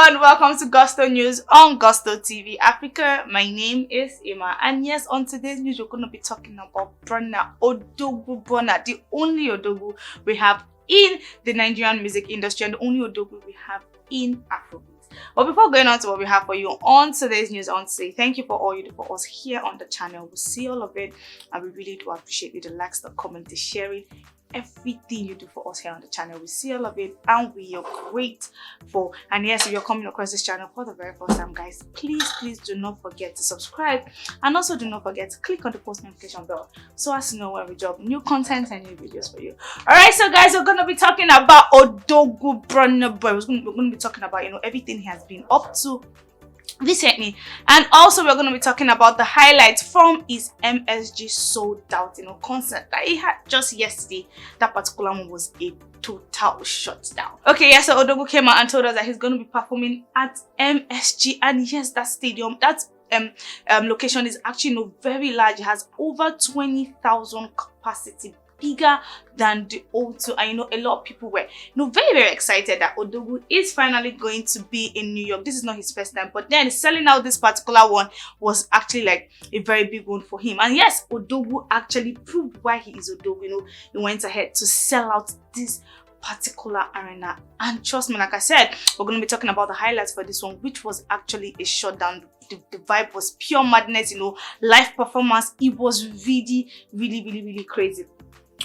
everyone, welcome to Gusto News on Gusto TV Africa. My name is Emma, and yes, on today's news we're going to be talking about BURNA, BURNA, the only Odogwu we have in the Nigerian music industry and the only Odogwu we have in Afrobeat. But before going on to what we have for you on today's news, I want to say thank you for all you do for us here on the channel. We see all of it and we really do appreciate you, the likes, the comments, the sharing, everything you do for us here on the channel. We see all of it and we are grateful. And yes, if you're coming across this channel for the very first time, guys, please do not forget to subscribe, and also do not forget to click on the post notification bell so as to know when we drop new content and new videos for you. All right, so guys, we're going to be talking about Odogwu BURNA boy. We're going to be talking about everything he has been up to recently, and also we're going to be talking about the highlights from his MSG sold out concert that he had just yesterday. That particular one was a total shutdown. Okay, yes, so Odogwu came out and told us that he's going to be performing at MSG, and yes, that stadium, that location is actually very large. It has over 20,000 capacity, bigger than the O2, and a lot of people were very excited that Odogwu is finally going to be in New York. This is not his first time, but then selling out this particular one was actually like a very big one for him. And yes, Odogwu actually proved why he is Odogwu. He went ahead to sell out this particular arena, and trust me, like I said, we're going to be talking about the highlights for this one, which was actually a shutdown. The vibe was pure madness, live performance. It was really crazy.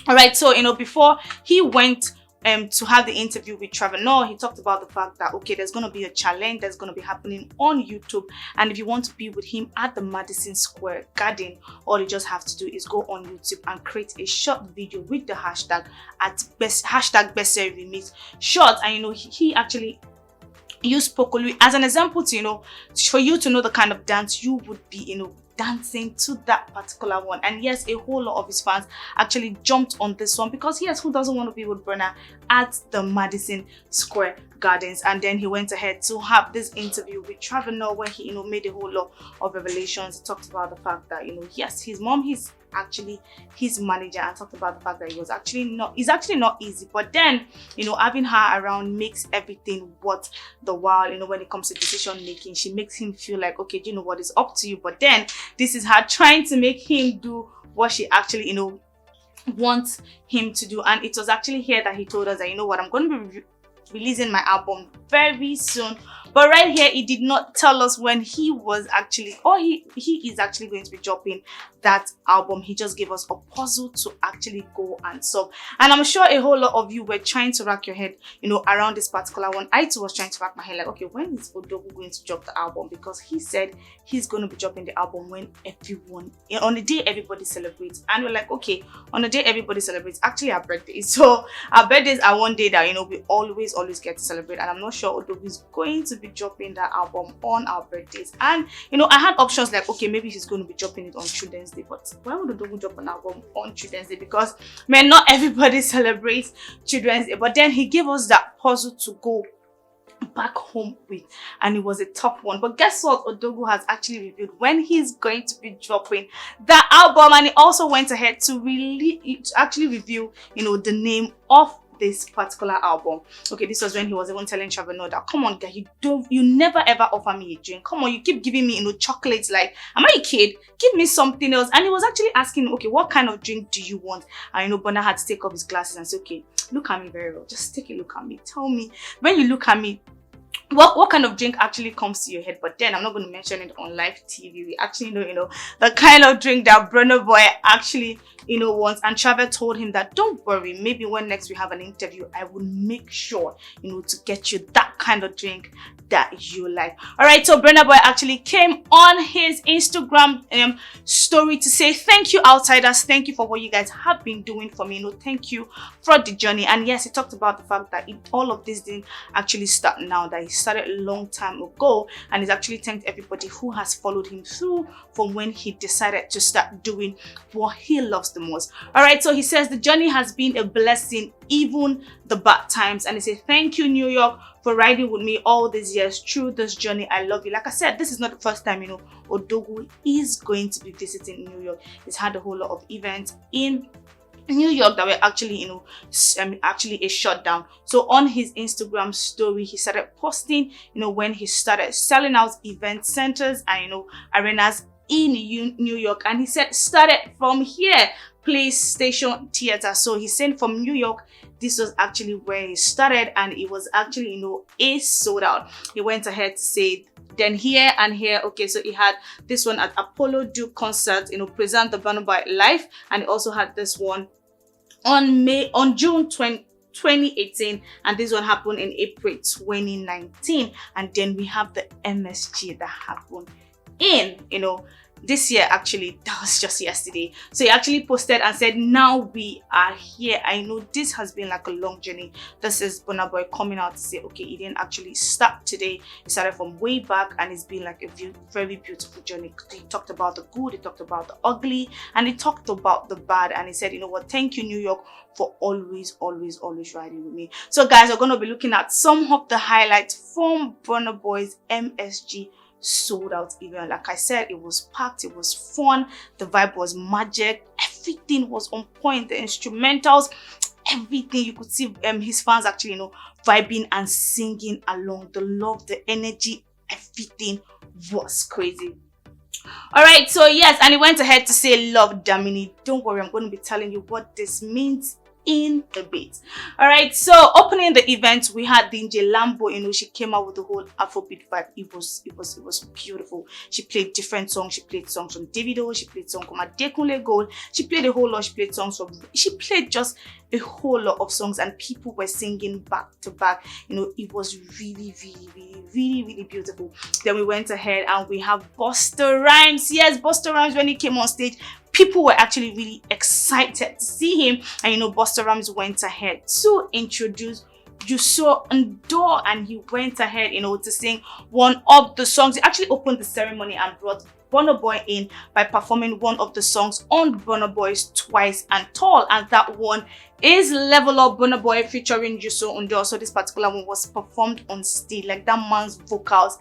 All right, so before he went to have the interview with Trevor Noah, he talked about the fact that okay, there's going to be a challenge that's going to be happening on YouTube, and if you want to be with him at the Madison Square Garden, all you just have to do is go on YouTube and create a short video with the hashtag #BestServed Remix short. And he actually used Pokolu as an example to for you to know the kind of dance you would be dancing to that particular one. And yes, a whole lot of his fans actually jumped on this one because yes, who doesn't want to be with BURNA at the Madison Square Gardens? And then he went ahead to have this interview with Trevor Noah where he made a whole lot of revelations. He talked about the fact that yes, his mom is actually his manager, and talked about the fact that it's actually not easy, but then having her around makes everything worth the while. When it comes to decision making, she makes him feel like okay, you know what, is up to you, but then this is her trying to make him do what she actually wants him to do. And it was actually here that he told us that what, I'm going to be releasing my album very soon. But right here, he did not tell us when he was actually, or he is actually going to be dropping that album. He just gave us a puzzle to actually go and solve. And I'm sure a whole lot of you were trying to rack your head, around this particular one. I too was trying to rack my head like, okay, when is Odogwu going to drop the album? Because he said he's going to be dropping the album when on the day everybody celebrates. And we're like, okay, on the day everybody celebrates, actually our birthdays. So our birthdays are one day that, we always get to celebrate. And I'm not sure Odogwu is going to be dropping that album on our birthdays. And I had options like, okay, maybe he's going to be dropping it on Children's Day, but why would Odogwu drop an album on Children's Day? Because man, not everybody celebrates Children's Day. But then he gave us that puzzle to go back home with, and it was a tough one. But guess what? Odogwu has actually revealed when he's going to be dropping that album, and he also went ahead to actually reveal the name of this particular album. Okay, this was when he was even telling Trevor Noah that, come on guy, you never ever offer me a drink. Come on, you keep giving me chocolates. Like, am I a kid? Give me something else. And he was actually asking, okay, what kind of drink do you want? And BURNA had to take off his glasses and say, okay, look at me very well, just take a look at me, tell me when you look at me, what kind of drink actually comes to your head? But then I'm not going to mention it on live TV. We actually know, the kind of drink that BURNA boy actually, wants. And Trevor told him that, don't worry, maybe when next we have an interview, I will make sure, to get you that kind of drink that you like. All right, so BURNA boy actually came on his Instagram story to say, thank you outsiders, thank you for what you guys have been doing for me, thank you for the journey. And yes, he talked about the fact that all of this didn't actually start now, that he started a long time ago, and he's actually thanked everybody who has followed him through from when he decided to start doing what he loves the most. All right, so he says the journey has been a blessing, even the bad times, and he said thank you New York for riding with me all these years through this journey. I love you. Like I said, this is not the first time Odogwu is going to be visiting New York. He's had a whole lot of events in New York that were actually, actually a shutdown. So on his Instagram story, he started posting, when he started selling out event centers and, arenas in New York. And he said, started from here, PlayStation Theater. So he said from New York, this was actually where he started, and it was actually, a sold out. He went ahead to say, then here and here. Okay, so he had this one at Apollo Duke concert, present the BURNA Boy live, and he also had this one on June 2018, and this one happened in April 2019. And then we have the MSG that happened in this year. Actually, that was just yesterday. So he actually posted and said, now we are here. I know this has been like a long journey. This is BURNA Boy coming out to say, okay, he didn't actually start today. He started from way back, and it's been like a very beautiful journey. He talked about the good, he talked about the ugly, and he talked about the bad. And he said, you know what, thank you, New York, for always riding with me. So guys, we're going to be looking at some of the highlights from BURNA Boy's MSG sold out event. Like I said, it was packed, it was fun, the vibe was magic, everything was on point, the instrumentals, everything. You could see his fans actually vibing and singing along. The love, the energy, everything was crazy. All right, so yes, and he went ahead to say, love Damini. Don't worry, I'm going to be telling you what this means in a bit. All right, so opening the event, we had DJ Lambo. She came out with the whole Afrobeat vibe. It was beautiful. She played different songs. She played songs from Davido. She played songs from Adekunle Gold. She played a whole lot. She played songs from. She played just a whole lot of songs, and people were singing back to back. It was really beautiful. Then we went ahead and we have Busta Rhymes. Yes, Busta Rhymes, when he came on stage, people were actually really excited to see him. And Busta Rhymes went ahead to introduce You Saw Ndor, and he went ahead to sing one of the songs. He actually opened the ceremony and brought BURNA Boy in by performing one of the songs on BURNA Boy's Twice and Tall, and that one is Level Up, BURNA Boy featuring You Saw Ndor. So this particular one was performed on stage. Like, that man's vocals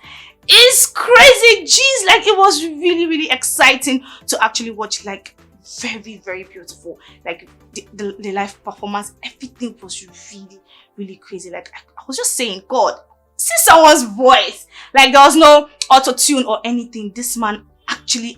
is crazy. Jeez, like, it was really exciting to actually watch. Like, very beautiful. Like, the live performance, everything was really crazy. Like, I was just saying, God, see someone's voice. Like, there was no auto-tune or anything. This man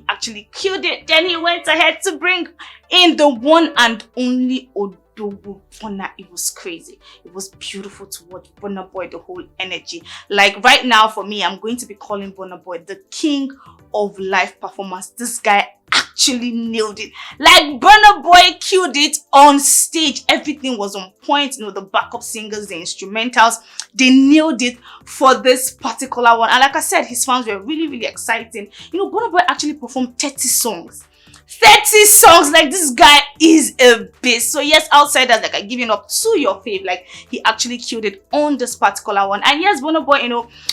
actually killed it. Then he went ahead to bring in the one and only Odogu BURNA. It was crazy. It was beautiful to watch BURNA Boy, the whole energy. Like, right now for me, I'm going to be calling BURNA Boy the king of live performance. This guy actually nailed it. Like, BURNA Boy killed it on stage. Everything was on point. The backup singers, the instrumentals, they nailed it for this particular one. And like I said, his fans were really exciting. BURNA Boy actually performed 30 songs. 30 songs. Like, this guy is a beast. So yes, outsiders, like, I give it up to your fave. Like, he actually killed it on this particular one. And yes, BURNA Boy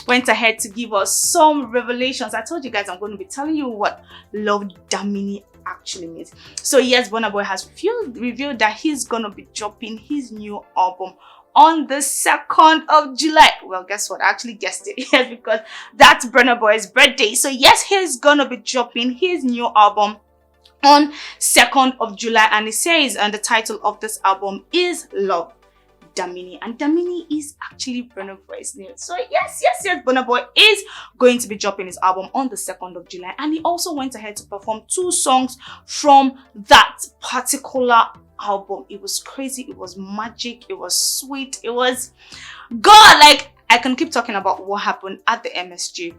went ahead to give us some revelations. I told you guys I'm going to be telling you what Love Damini actually means. So yes, BURNA Boy has revealed that he's gonna be dropping his new album on the 2nd of July. Well, guess what? I actually guessed it. Yes, because that's BURNA Boy's birthday. So yes, he's gonna be dropping his new album on 2nd of July, and it says, and the title of this album is Love Damini, and Damini is actually BURNA Boy's name. So yes, BURNA Boy is going to be dropping his album on the 2nd of July, and he also went ahead to perform 2 songs from that particular album. It was crazy, it was magic, it was sweet, it was God. Like, I can keep talking about what happened at the MSG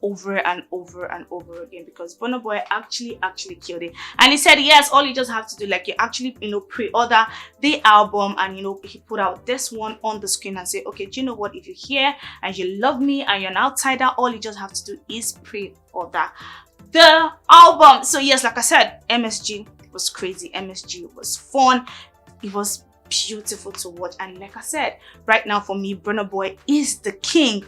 over and over again, because BURNA Boy actually killed it. And he said, yes, all you just have to do, like, you actually pre-order the album, and he put out this one on the screen and say, okay, do you know what, if you're here and you love me and you're an outsider, all you just have to do is pre-order the album. So yes, like I said, MSG was crazy, MSG was fun, it was beautiful to watch. And like I said, right now for me, BURNA Boy is the king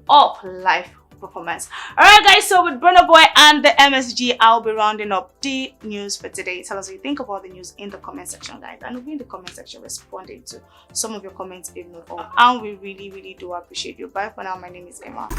of live performance. Alright guys, so with BURNA Boy and the MSG, I'll be rounding up the news for today. Tell us what you think about the news in the comment section, guys, and we'll be in the comment section responding to some of your comments, if not all, and we really do appreciate you. Bye for now. My name is Emma.